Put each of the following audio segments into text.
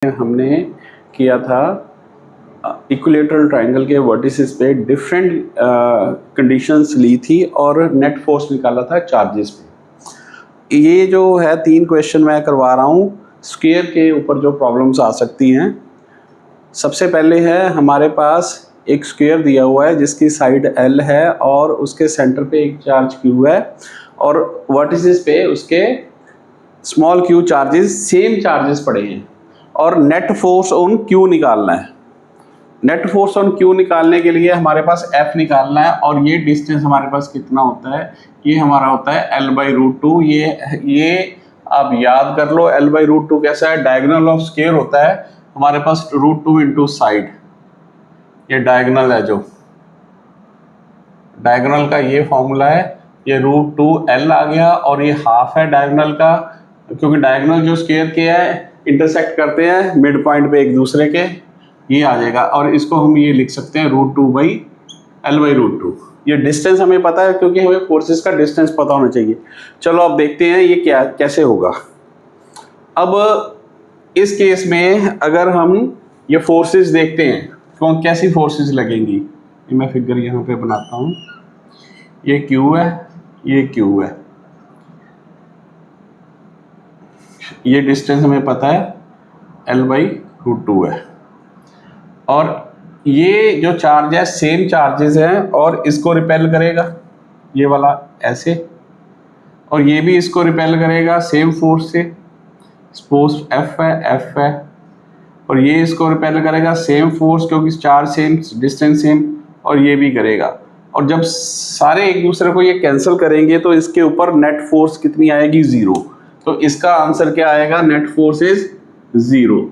हमने किया था इक्विलेटरल ट्रायंगल के वर्टिसेस पे डिफरेंट कंडीशंस ली थी और नेट फोर्स निकाला था चार्जेस पे। ये जो है 3 क्वेश्चन मैं करवा रहा हूँ स्क्वायर के ऊपर जो प्रॉब्लम्स आ सकती हैं। सबसे पहले है हमारे पास एक स्क्वायर दिया हुआ है जिसकी साइड L है और उसके सेंटर पे एक चार्ज Q है और वर्टिसेस पे उसके small q charges same charges पड़े हैं और नेट फोर्स ऑन Q निकालना है। नेट फोर्स ऑन Q निकालने के लिए हमारे पास F निकालना है और ये डिस्टेंस हमारे पास कितना होता है, ये हमारा होता है L/√2। ये आप याद कर लो, L/√2 कैसा है, डायगोनल ऑफ स्क्वायर होता है हमारे पास √2 इंटू साइड। ये डायगोनल है, जो डायगोनल का ये फॉर्मूला है, ये √2L आ गया और ये हाफ है डायगोनल का, क्योंकि डायगोनल जो स्क्वायर के है इंटरसेक्ट करते हैं मिड पॉइंट पे एक दूसरे के, ये आ जाएगा और इसको हम ये लिख सकते हैं √2/L/√2। ये डिस्टेंस हमें पता है क्योंकि हमें फोर्सेस का डिस्टेंस पता होना चाहिए। चलो अब देखते हैं ये क्या कैसे होगा। अब इस केस में अगर हम ये फोर्सेस देखते हैं तो कैसी फोर्सेस लगेंगी, मैं फिगर यहाँ पे बनाता हूँ। ये Q है, ये Q है, ये डिस्टेंस हमें पता है L/√2 है और ये जो चार्ज है सेम चार्जेस हैं और इसको रिपेल करेगा ये वाला ऐसे, और ये भी इसको रिपेल करेगा सेम फोर्स से। सपोज F है और ये इसको रिपेल करेगा सेम फोर्स क्योंकि चार्ज सेम, डिस्टेंस सेम, और ये भी करेगा। और जब सारे एक दूसरे को ये कैंसिल करेंगे तो इसके ऊपर नेट फोर्स कितनी आएगी, 0। तो इसका आंसर क्या आएगा, नेट फोर्स इज 0।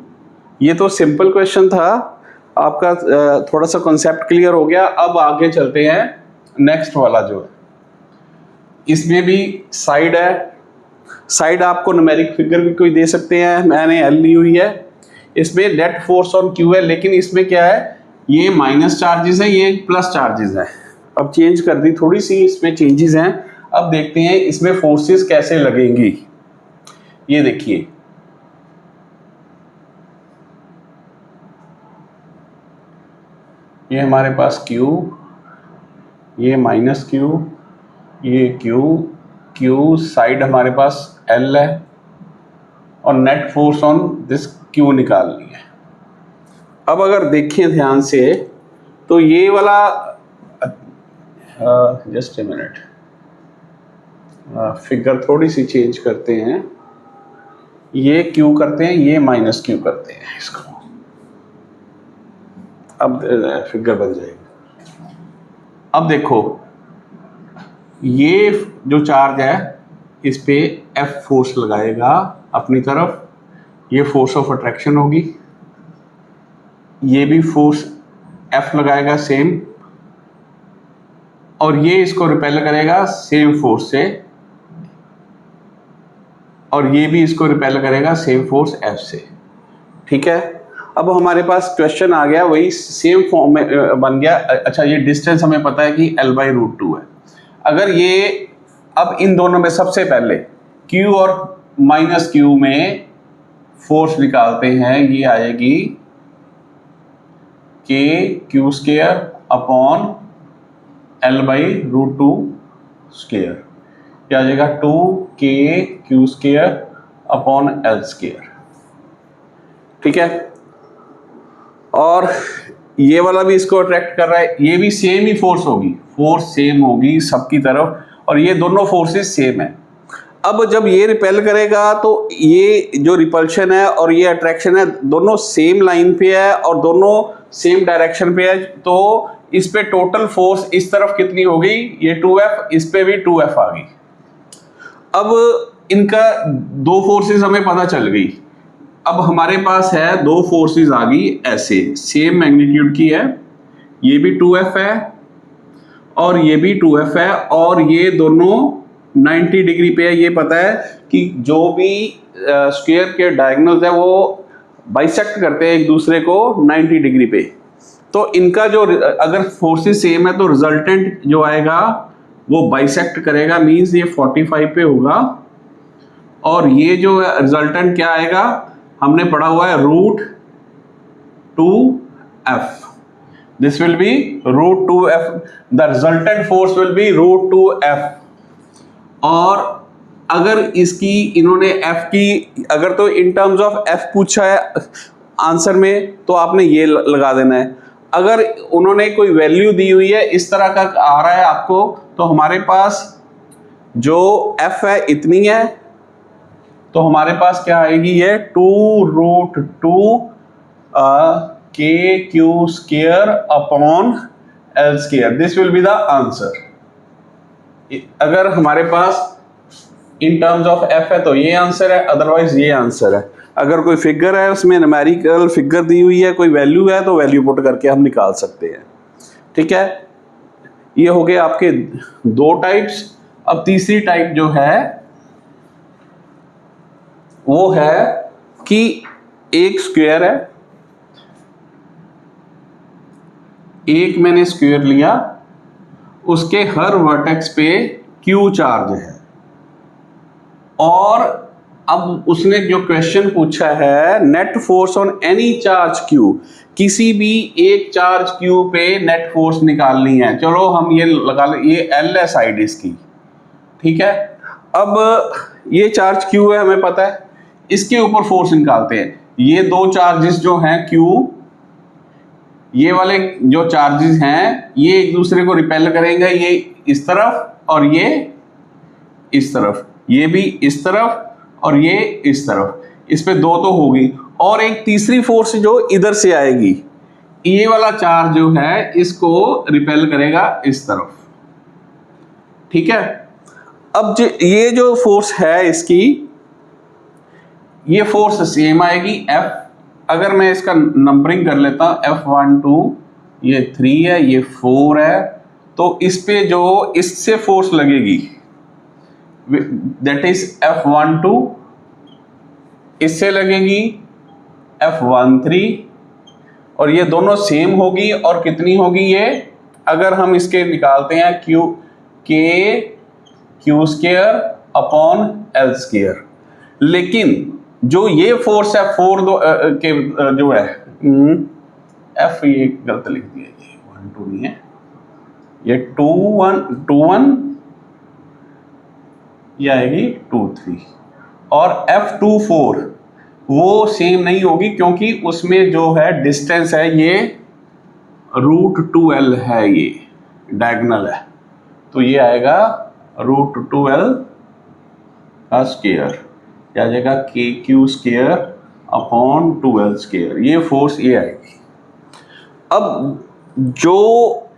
ये तो सिंपल क्वेश्चन था, आपका थोड़ा सा कॉन्सेप्ट क्लियर हो गया। अब आगे चलते हैं नेक्स्ट वाला जो है, इसमें भी साइड है। साइड आपको न्यूमेरिक फिगर भी कोई दे सकते हैं, मैंने L ली हुई है। इसमें नेट फोर्स ऑन Q है, लेकिन इसमें क्या है, ये माइनस चार्जेस है, ये प्लस चार्जेस है। अब चेंज कर दी थोड़ी सी, इसमें चेंजेस हैं। अब देखते हैं इसमें फोर्सेस कैसे लगेंगी। ये देखिए, ये हमारे पास Q, ये माइनस Q, ये Q, साइड हमारे पास L है और net force on this Q निकालनी है। अब अगर देखिए ध्यान से तो ये वाला जस्ट ए मिनट, फिगर थोड़ी सी चेंज करते हैं, ये Q करते हैं, ये माइनस Q करते हैं इसको, अब फिगर बन जाएगी। अब देखो ये जो चार्ज है इस पे F फोर्स लगाएगा अपनी तरफ, ये फोर्स ऑफ अट्रैक्शन होगी, ये भी फोर्स F लगाएगा सेम, और ये इसको रिपेल करेगा सेम फोर्स से, और ये भी इसको रिपेल करेगा सेम फोर्स F से। ठीक है, अब हमारे पास क्वेश्चन आ गया वही सेम फॉर्म में बन गया। अच्छा, ये डिस्टेंस हमें पता है कि L/√2 है। अगर ये, अब इन दोनों में सबसे पहले Q और माइनस Q में फोर्स निकालते हैं, ये आएगी KQ² अपॉन L/√2 स्क्वायर, क्या आ जाएगा 2KQ² अपॉन L²। ठीक है, और ये वाला भी इसको अट्रैक्ट कर रहा है, ये भी सेम ही फोर्स होगी, फोर्स सेम होगी सबकी तरफ, और ये दोनों फोर्सेस सेम है। अब जब ये रिपेल करेगा तो ये जो रिपल्शन है और ये अट्रैक्शन है दोनों सेम लाइन पे है और दोनों सेम डायरेक्शन पे है, तो इस पे टोटल फोर्स इस तरफ कितनी हो गई, ये 2F, इस पे भी 2F आ गई। अब इनका दो फोर्सेस हमें पता चल गई। अब हमारे पास है दो फोर्सेस आ गई ऐसे, सेम मैग्नीट्यूड की है, ये भी 2F है और ये भी 2F है, और ये दोनों 90 डिग्री पे है। ये पता है कि जो भी स्क्वायर के डायगोनल्स है वो बाइसेक्ट करते हैं एक दूसरे को 90 डिग्री पे। तो इनका जो, अगर फोर्सेस सेम है तो रिजल्टेंट जो आएगा वो बाइसेक्ट करेगा, मींस ये 45 पे होगा, और ये जो रिजल्टेंट क्या आएगा, हमने पढ़ा हुआ है √2F. This will be √2F. The resultant force will be √2F. और अगर इसकी इन्होंने F की अगर तो इन टर्म्स ऑफ F पूछा है आंसर में तो आपने ये लगा देना है. अगर उन्होंने कोई वैल्यू दी हुई है इस तरह का आ रहा है आपको, तो हमारे पास जो F है इतनी है, तो हमारे पास क्या आएगी ये 2√2 KQ² upon L². This will be the answer. अगर हमारे पास इन टर्म्स ऑफ F है तो ये आंसर है, अदरवाइज ये आंसर है. अगर कोई फिगर है उसमें न्यूमेरिकल फिगर दी हुई है, कोई वैल्यू है, तो वैल्यू पुट करके हम निकाल सकते हैं. ठीक है, ये हो गए आपके दो टाइप्स. अब तीसरी टाइप जो है वो है कि एक स्क्वायर है, एक मैंने स्क्वायर लिया, उसके हर वर्टेक्स पे Q चार्ज है, और अब उसने जो क्वेश्चन पूछा है net force on any charge Q, किसी भी एक चार्ज Q पे नेट फोर्स निकालनी है. चलो हम ये लगा ले, ये L है साइड इसकी. ठीक है, अब ये चार्ज Q है हमें पता है, इसके ऊपर फोर्स निकालते हैं. ये दो चार्जेस जो हैं Q, ये वाले जो चार्जेस हैं ये एक दूसरे को रिपेल करेंगे, ये इस तरफ और ये इस तरफ, ये भी इस तरफ और ये इस तरफ. इस पे दो तो होगी, और एक तीसरी फोर्स जो इधर से आएगी, ये वाला चार्ज जो है इसको रिपेल करेगा इस तरफ. ठीक है, अब ये जो फोर्स है इसकी, ये फोर्स सेम आएगी F. अगर मैं इसका नंबरिंग कर लेता हूं F1 2, ये 3 है, ये 4 है, तो इस पे जो इससे फोर्स लगेगी दैट इज F1 2, इससे लगेगी F1 3, और ये दोनों सेम होगी. और कितनी होगी ये, अगर हम इसके निकालते हैं KQ² अपॉन L². लेकिन जो ये फोर्स है 4 के जो है F, ये गलत लिख दिया, ये 1 2 नहीं है, ये 2 1 ये आएगी 2 3, और F2 4 वो सेम नहीं होगी क्योंकि उसमें जो है डिस्टेंस है ये √2L है, ये डायगोनल है, तो ये आएगा √2L का स्क्वायर, क्या आ जाएगा KQ² अपॉन 2L². ये फोर्स ये आएगी. अब जो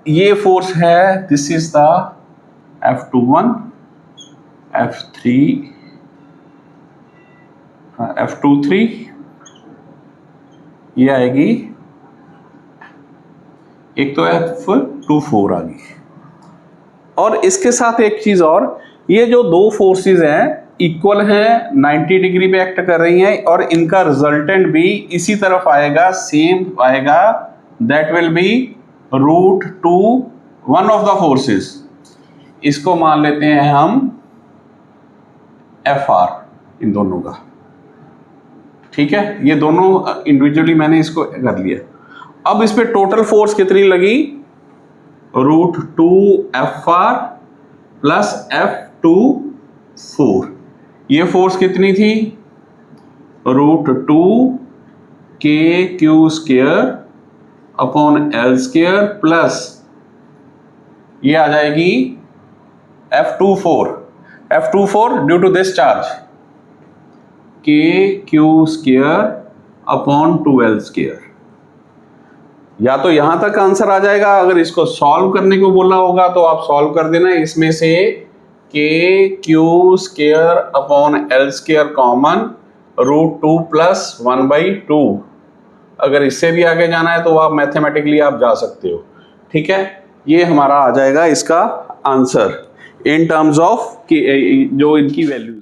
ये फोर्स है this is the F21 F3 F23, ये आएगी, एक तो F24 आ गई. और इसके साथ एक चीज और, ये जो दो फोर्सेस हैं इक्वल हैं, 90 डिग्री पे एक्ट कर रही हैं, और इनका रिजल्टेंट भी इसी तरफ आएगा, सेम आएगा. That will be √2 one of the forces. इसको मान लेते हैं हम FR इन दोनों का. ठीक है, ये दोनों इंडिविजुअली मैंने इसको कर लिया. अब इस पे टोटल फोर्स कितनी लगी, √2FR प्लस F24. ये फोर्स कितनी थी, √2 KQ² अपॉन L² प्लस ये आ जाएगी F24 due to this charge KQ² upon 2L². या तो यहां तक आंसर आ जाएगा, अगर इसको सॉल्व करने को बोला होगा तो आप सॉल्व कर देना. इसमें से KQ² upon L² common, √2 plus 1/2. अगर इससे भी आगे जाना है तो आप मैथमेटिकली आप जा सकते हो. ठीक है, ये हमारा आ जाएगा इसका आंसर इन टर्म्स ऑफ जो इनकी वैल्यूज.